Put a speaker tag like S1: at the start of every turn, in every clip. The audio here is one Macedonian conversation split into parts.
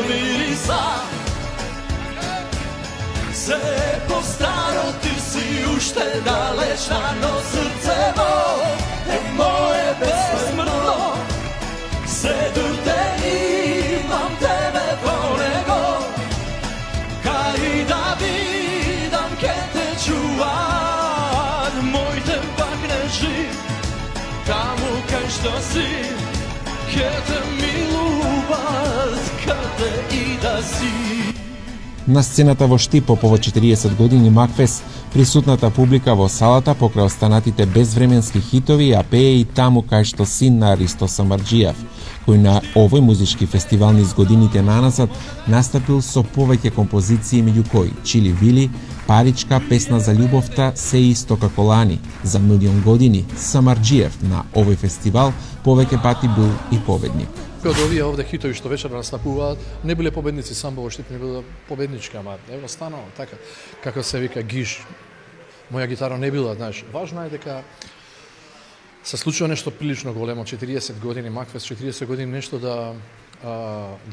S1: мириса. Се постаро ти си уште далечна, но срцево е мое безсмртно. Се дурте имам тебе по него, кај да видам ке те чуват моите багнежи, таму кај што си ке те милуват каде и да си.
S2: На сцената во Штип по повод 40 години Макфест, присутната публика во салата покрај останатите безвременски хитови ја пее и таму кај што син на Аристо Самарџиев, кој на овој музички фестивал низ годините наназад настапил со повеќе композиции, меѓу кои Чили Вили, Паричка, Песна за љубовта, Се исто како лани, За милион години. Самарџиев на овој фестивал повеќе пати бил и победник.
S3: Од овие овде хитови што вечер настапуваат, не биле победници самбо во Штип, не биле победнички, ама ево станало така, како се вика гиш. Моја гитара не била, знаеш. Важно е дека се случува нешто прилично големо, 40 години Макфест, 40 години нешто да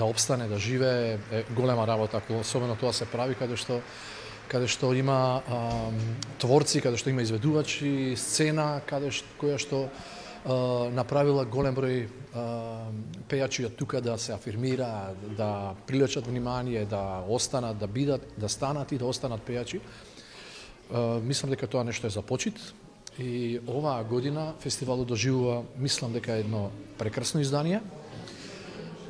S3: обстане, да живее, е голема работа, особено тоа се прави каде што има творци, каде што има изведувачи, сцена, која што направила голем број пејачи од тука да се афирмира, да привлечат внимание, да останат, да бидат, да станат и да останат пејачи. Мислам дека тоа нешто е за почит и оваа година фестивалот доживува, мислам дека е едно прекрасно издание.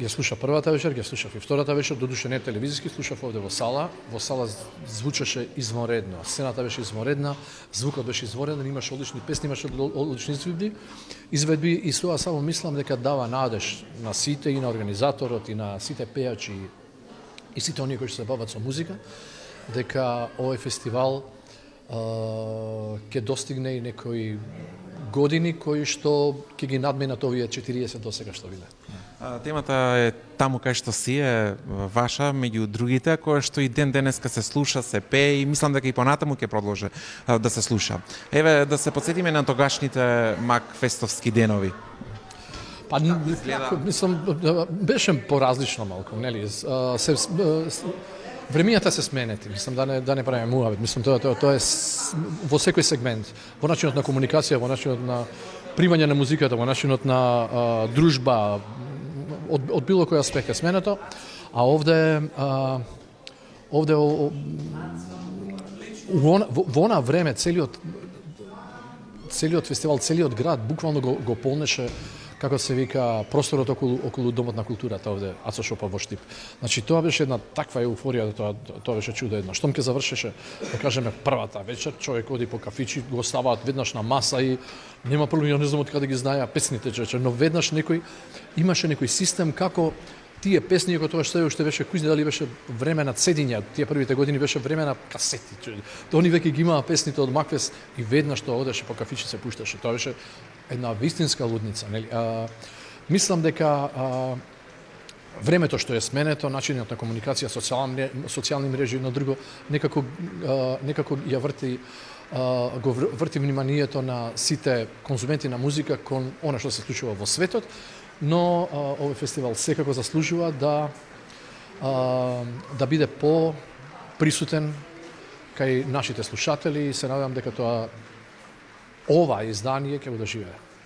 S3: Ја слуша првата вечер, ја слушав и втората вечер, додуше не телевизиски, слушав овде во сала. Во сала звучеше изморедно. Сцената беше изморедна, звукот беше измореден, имаше одлични песни, имаше одлични изведби и тоа само мислам дека дава надеж на сите и на организаторот и на сите пејачи и сите оние кои што се бават со музика, дека овој фестивал ќе достигне и некои години кои што ќе ги надминат овие 40 до сега што биле.
S2: Темата е таму кај што си е ваша, меѓу другите, која што и ден денеска се слуша, се пее и мислам дека и понатаму ќе продолжи да се слуша. Еве да се потсетиме на тогашните Макфестовски денови.
S3: Па мислам беше поразлично малку, нели? Времињата се сменети, мислам да не правиме муавет, мислам тоа е во секој сегмент, во начинот на комуникација, во начинот на примање на музиката, во начинот на дружба, од било кој аспект е сменето, а овде во она време целиот фестивал, целиот град буквално го полнеше, како се вика, просторот околу Домот на културата овде, Ацо Шопа во Штип. Значи тоа беше една таква еуфорија, тоа беше чудо едно. Штом ке завршеше, да кажеме, првата вечер, човек оди по кафичи, го ставаат веднаш на маса и нема проблем, не знам од каде ги знаеа песните, но веднаш имаше некој систем како тие песни, ако тоа што уште беше, кој знае дали беше време на цедиња, тие првите години беше време на касети. Они веќе ги имаа песните од Макфест и веднаш тоа одеше по кафичи се пушташе. Тоа беше една вистинска лудница, нели? Мислам дека времето што е сменето, начинот на комуникација, социјални мрежи и на друго, некако ја врти вниманието на сите конзументи на музика кон она што се случува во светот, но овој фестивал секако заслужува да биде по-присутен кај нашите слушатели и се надевам дека ова издание ќе го доживее.